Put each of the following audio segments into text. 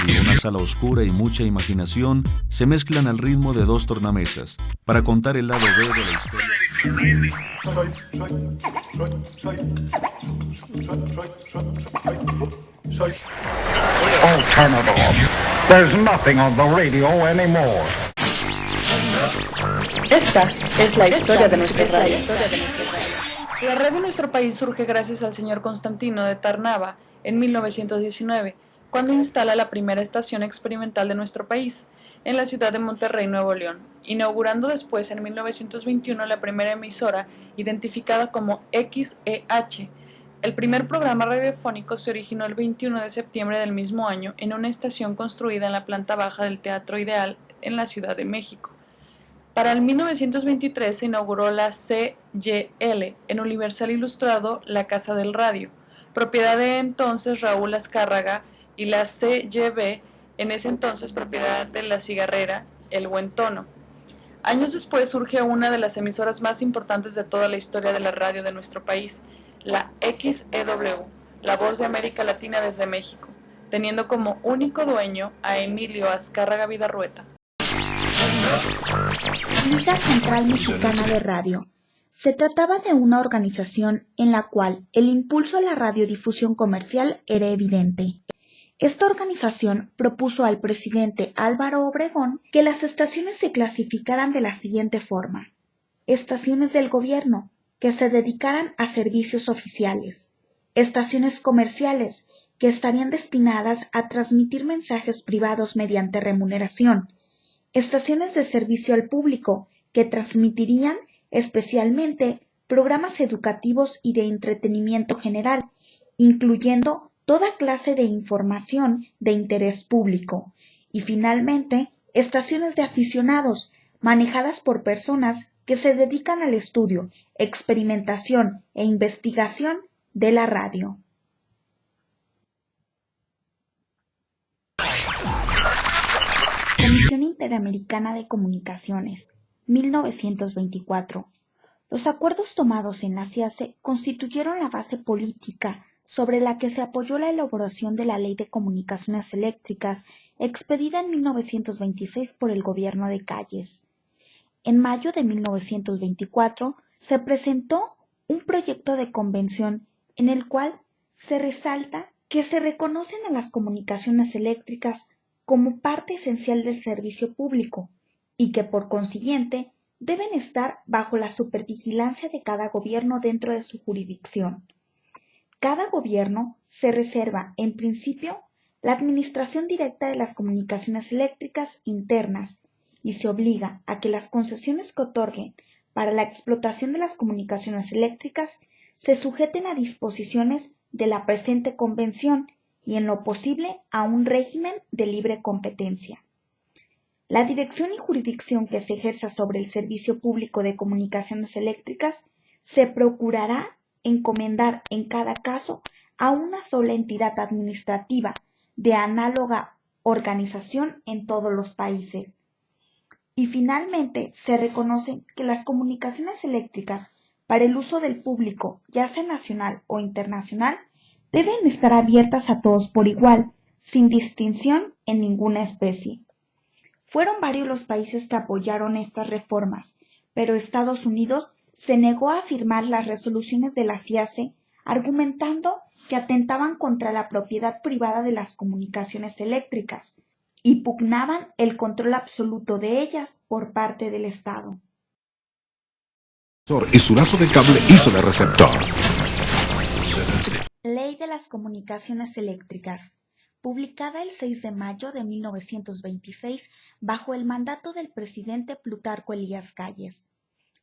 radio, una sala oscura y mucha imaginación se mezclan al ritmo de dos tornamesas para contar el lado B de la historia. Oh, turn it off. There's nothing on the radio anymore. Esta es la historia de nuestra radio. La red de nuestro país surge gracias al señor Constantino de Tarnava en 1919, cuando instala la primera estación experimental de nuestro país, en la ciudad de Monterrey, Nuevo León, inaugurando después en 1921 la primera emisora identificada como XEH. El primer programa radiofónico se originó el 21 de septiembre del mismo año en una estación construida en la planta baja del Teatro Ideal en la Ciudad de México. Para el 1923 se inauguró la CYL en Universal Ilustrado, la Casa del Radio, propiedad de entonces Raúl Azcárraga, y la CYB, en ese entonces propiedad de La Cigarrera, El Buen Tono. Años después surge una de las emisoras más importantes de toda la historia de la radio de nuestro país, la XEW, la voz de América Latina desde México, teniendo como único dueño a Emilio Azcárraga Vidarrueta. Liga Central Mexicana de Radio. Se trataba de una organización en la cual el impulso a la radiodifusión comercial era evidente. Esta organización propuso al presidente Álvaro Obregón que las estaciones se clasificaran de la siguiente forma: estaciones del gobierno, que se dedicaran a servicios oficiales; estaciones comerciales, que estarían destinadas a transmitir mensajes privados mediante remuneración; estaciones de servicio al público, que transmitirían especialmente programas educativos y de entretenimiento general, incluyendo toda clase de información de interés público; y finalmente, estaciones de aficionados, manejadas por personas que se dedican al estudio, experimentación e investigación de la radio. Comisión Interamericana de Comunicaciones, 1924. Los acuerdos tomados en la CIACE constituyeron la base política sobre la que se apoyó la elaboración de la Ley de Comunicaciones Eléctricas, expedida en 1926 por el gobierno de Calles. En mayo de 1924 se presentó un proyecto de convención en el cual se resalta que se reconocen a las comunicaciones eléctricas como parte esencial del servicio público y que por consiguiente deben estar bajo la supervigilancia de cada gobierno dentro de su jurisdicción. Cada gobierno se reserva, en principio, la administración directa de las comunicaciones eléctricas internas y se obliga a que las concesiones que otorguen para la explotación de las comunicaciones eléctricas se sujeten a disposiciones de la presente convención y en lo posible a un régimen de libre competencia. La dirección y jurisdicción que se ejerza sobre el servicio público de comunicaciones eléctricas se procurará encomendar en cada caso a una sola entidad administrativa de análoga organización en todos los países. Y finalmente se reconoce que las comunicaciones eléctricas para el uso del público, ya sea nacional o internacional, deben estar abiertas a todos por igual, sin distinción en ninguna especie. Fueron varios los países que apoyaron estas reformas, pero Estados Unidos se negó a firmar las resoluciones de la CIACE, argumentando que atentaban contra la propiedad privada de las comunicaciones eléctricas y pugnaban el control absoluto de ellas por parte del Estado. Y su lazo de cable hizo de receptor. Ley de las Comunicaciones Eléctricas, publicada el 6 de mayo de 1926 bajo el mandato del presidente Plutarco Elías Calles.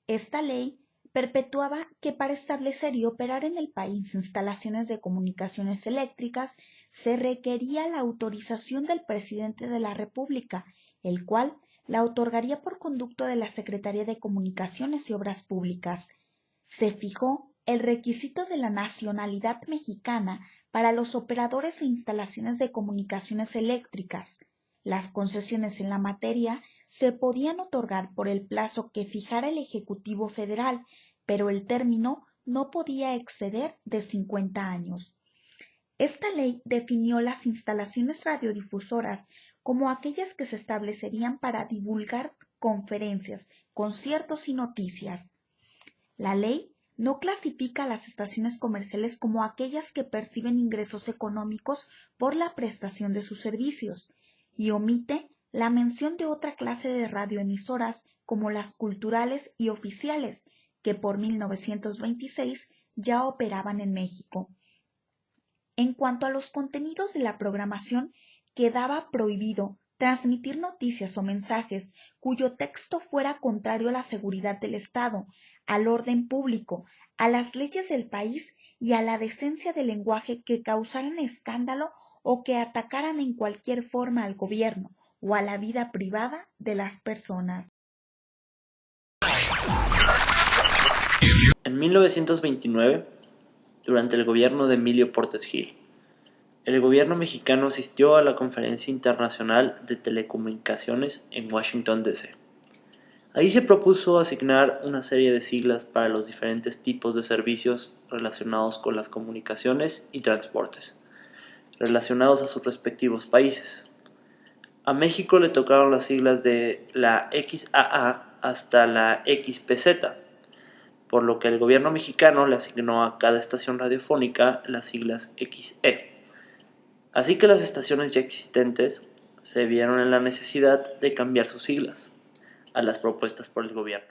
Esta ley perpetuaba que para establecer y operar en el país instalaciones de comunicaciones eléctricas se requería la autorización del presidente de la República, el cual la otorgaría por conducto de la Secretaría de Comunicaciones y Obras Públicas. Se fijó el requisito de la nacionalidad mexicana para los operadores de instalaciones de comunicaciones eléctricas. Las concesiones en la materia se podían otorgar por el plazo que fijara el Ejecutivo Federal, pero el término no podía exceder de 50 años. Esta ley definió las instalaciones radiodifusoras como aquellas que se establecerían para divulgar conferencias, conciertos y noticias. La ley no clasifica a las estaciones comerciales como aquellas que perciben ingresos económicos por la prestación de sus servicios y omite la mención de otra clase de radioemisoras como las culturales y oficiales, que por 1926 ya operaban en México. En cuanto a los contenidos de la programación, quedaba prohibido transmitir noticias o mensajes cuyo texto fuera contrario a la seguridad del Estado, al orden público, a las leyes del país y a la decencia del lenguaje, que causaran escándalo o que atacaran en cualquier forma al gobierno o a la vida privada de las personas. En 1929, durante el gobierno de Emilio Portes Gil, el gobierno mexicano asistió a la Conferencia Internacional de Telecomunicaciones en Washington, D.C. Ahí se propuso asignar una serie de siglas para los diferentes tipos de servicios relacionados con las comunicaciones y transportes, relacionados a sus respectivos países. A México le tocaron las siglas de la XAA hasta la XPZ, por lo que el gobierno mexicano le asignó a cada estación radiofónica las siglas XE. Así que las estaciones ya existentes se vieron en la necesidad de cambiar sus siglas a las propuestas por el gobierno.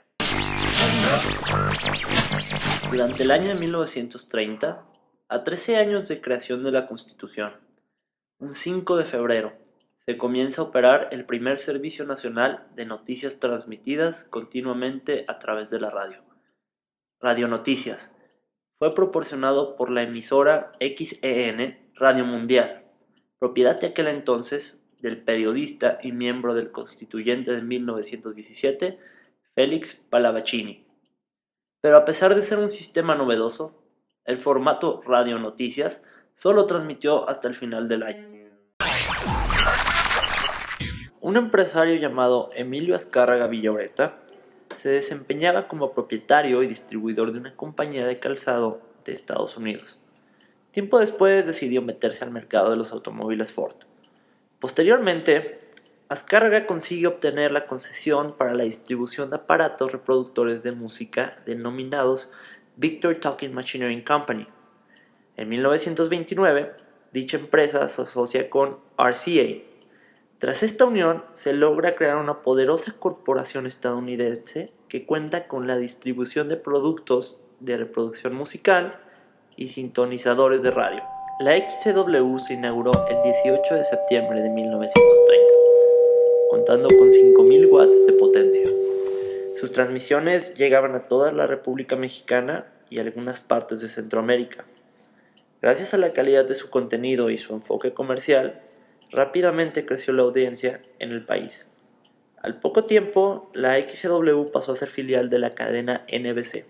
Durante el año de 1930, a 13 años de creación de la Constitución, un 5 de febrero, se comienza a operar el primer servicio nacional de noticias transmitidas continuamente a través de la radio. Radio Noticias. Fue proporcionado por la emisora XEN Radio Mundial, propiedad de aquel entonces del periodista y miembro del Constituyente de 1917, Félix Pallavicini. Pero a pesar de ser un sistema novedoso, el formato Radio Noticias solo transmitió hasta el final del año. Un empresario llamado Emilio Azcárraga Villaureta se desempeñaba como propietario y distribuidor de una compañía de calzado de Estados Unidos. Tiempo después decidió meterse al mercado de los automóviles Ford. Posteriormente, Azcárraga consigue obtener la concesión para la distribución de aparatos reproductores de música denominados Victor Talking Machinery Company. En 1929, dicha empresa se asocia con RCA. Tras esta unión, se logra crear una poderosa corporación estadounidense que cuenta con la distribución de productos de reproducción musical y sintonizadores de radio. La XCW se inauguró el 18 de septiembre de 1930, contando con 5,000 watts de potencia. Sus transmisiones llegaban a toda la República Mexicana y algunas partes de Centroamérica. Gracias a la calidad de su contenido y su enfoque comercial, rápidamente creció la audiencia en el país. Al poco tiempo, la XCW pasó a ser filial de la cadena NBC.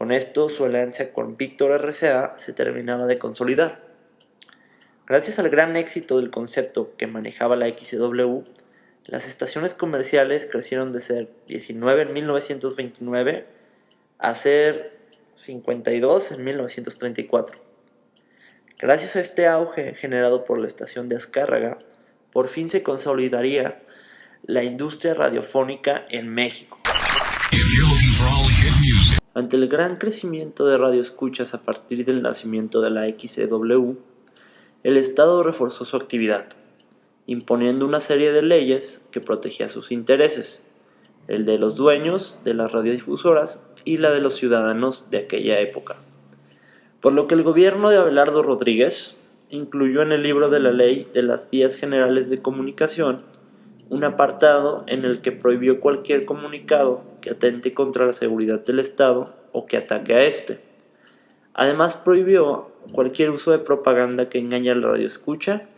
Con esto, su alianza con Víctor RCA se terminaba de consolidar. Gracias al gran éxito del concepto que manejaba la XCW, las estaciones comerciales crecieron de ser 19 en 1929 a ser 52 en 1934. Gracias a este auge generado por la estación de Azcárraga, por fin se consolidaría la industria radiofónica en México. Ante el gran crecimiento de radioescuchas a partir del nacimiento de la XCW, el Estado reforzó su actividad, imponiendo una serie de leyes que protegía sus intereses, el de los dueños de las radiodifusoras y la de los ciudadanos de aquella época. Por lo que el gobierno de Abelardo Rodríguez incluyó en el libro de la Ley de las Vías Generales de Comunicación un apartado en el que prohibió cualquier comunicado que atente contra la seguridad del Estado o que ataque a éste. Además prohibió cualquier uso de propaganda que engañe al radioescucha,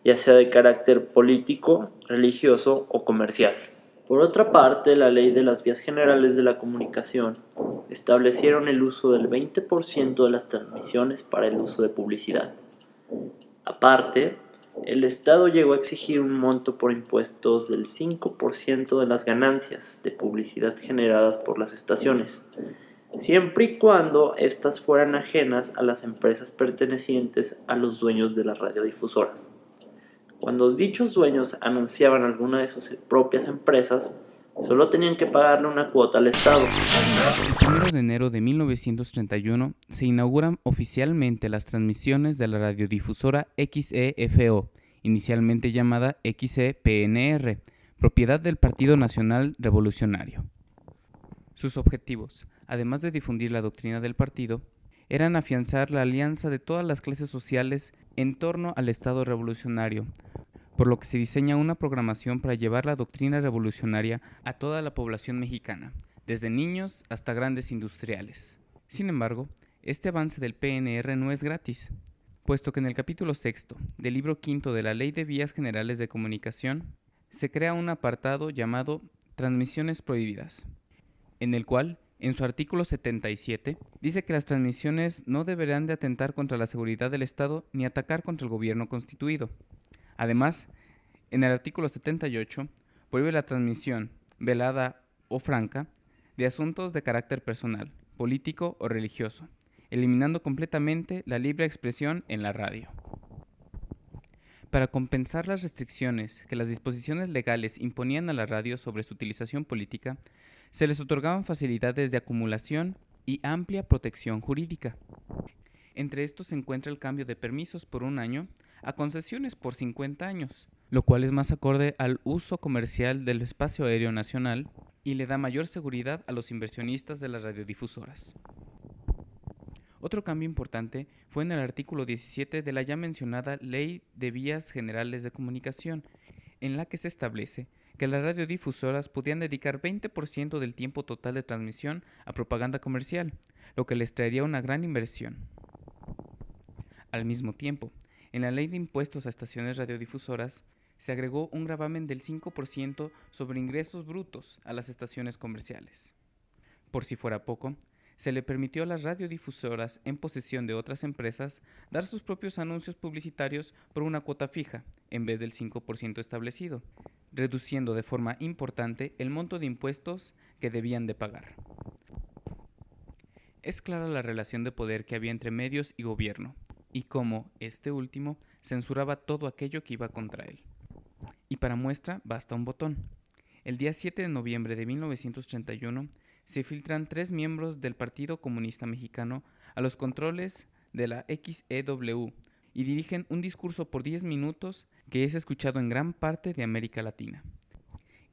ya sea de carácter político, religioso o comercial. Por otra parte, la Ley de las Vías Generales de la Comunicación establecieron el uso del 20% de las transmisiones para el uso de publicidad. Aparte, el Estado llegó a exigir un monto por impuestos del 5% de las ganancias de publicidad generadas por las estaciones. siempre y cuando éstas fueran ajenas a las empresas pertenecientes a los dueños de las radiodifusoras. Cuando dichos dueños anunciaban alguna de sus propias empresas, solo tenían que pagarle una cuota al Estado. El 1 de enero de 1931 se inauguran oficialmente las transmisiones de la radiodifusora XEFO, inicialmente llamada XEPNR, propiedad del Partido Nacional Revolucionario. Sus objetivos, además de difundir la doctrina del partido, eran afianzar la alianza de todas las clases sociales en torno al Estado revolucionario, por lo que se diseña una programación para llevar la doctrina revolucionaria a toda la población mexicana, desde niños hasta grandes industriales. Sin embargo, este avance del PNR no es gratis, puesto que en el capítulo 6 del libro 5 de la Ley de Vías Generales de Comunicación se crea un apartado llamado Transmisiones Prohibidas, en el cual, en su artículo 77, dice que las transmisiones no deberán de atentar contra la seguridad del Estado ni atacar contra el gobierno constituido. Además, en el artículo 78, prohíbe la transmisión, velada o franca, de asuntos de carácter personal, político o religioso, eliminando completamente la libre expresión en la radio. Para compensar las restricciones que las disposiciones legales imponían a la radio sobre su utilización política, se les otorgaban facilidades de acumulación y amplia protección jurídica. Entre estos se encuentra el cambio de permisos por 1 año a concesiones por 50 años, lo cual es más acorde al uso comercial del espacio aéreo nacional y le da mayor seguridad a los inversionistas de las radiodifusoras. Otro cambio importante fue en el artículo 17 de la ya mencionada Ley de Vías Generales de Comunicación, en la que se establece que las radiodifusoras podían dedicar 20% del tiempo total de transmisión a propaganda comercial, lo que les traería una gran inversión. Al mismo tiempo, en la Ley de Impuestos a Estaciones Radiodifusoras se agregó un gravamen del 5% sobre ingresos brutos a las estaciones comerciales. Por si fuera poco, se le permitió a las radiodifusoras en posesión de otras empresas dar sus propios anuncios publicitarios por una cuota fija, en vez del 5% establecido, reduciendo de forma importante el monto de impuestos que debían de pagar. Es clara la relación de poder que había entre medios y gobierno, y cómo este último censuraba todo aquello que iba contra él. Y para muestra basta un botón. El día 7 de noviembre de 1931 se filtran 3 miembros del Partido Comunista Mexicano a los controles de la XEW y dirigen un discurso por 10 minutos que es escuchado en gran parte de América Latina.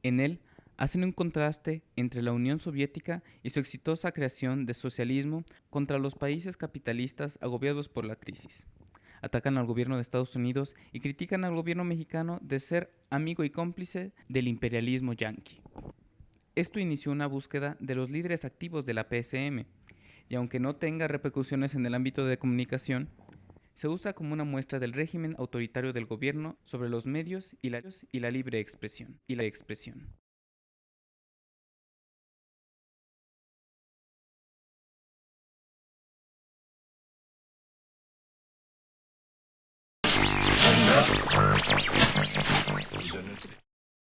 En él hacen un contraste entre la Unión Soviética y su exitosa creación de socialismo contra los países capitalistas agobiados por la crisis. Atacan al gobierno de Estados Unidos y critican al gobierno mexicano de ser amigo y cómplice del imperialismo yanqui. Esto inició una búsqueda de los líderes activos de la PSM, y aunque no tenga repercusiones en el ámbito de comunicación, se usa como una muestra del régimen autoritario del gobierno sobre los medios y la libre expresión.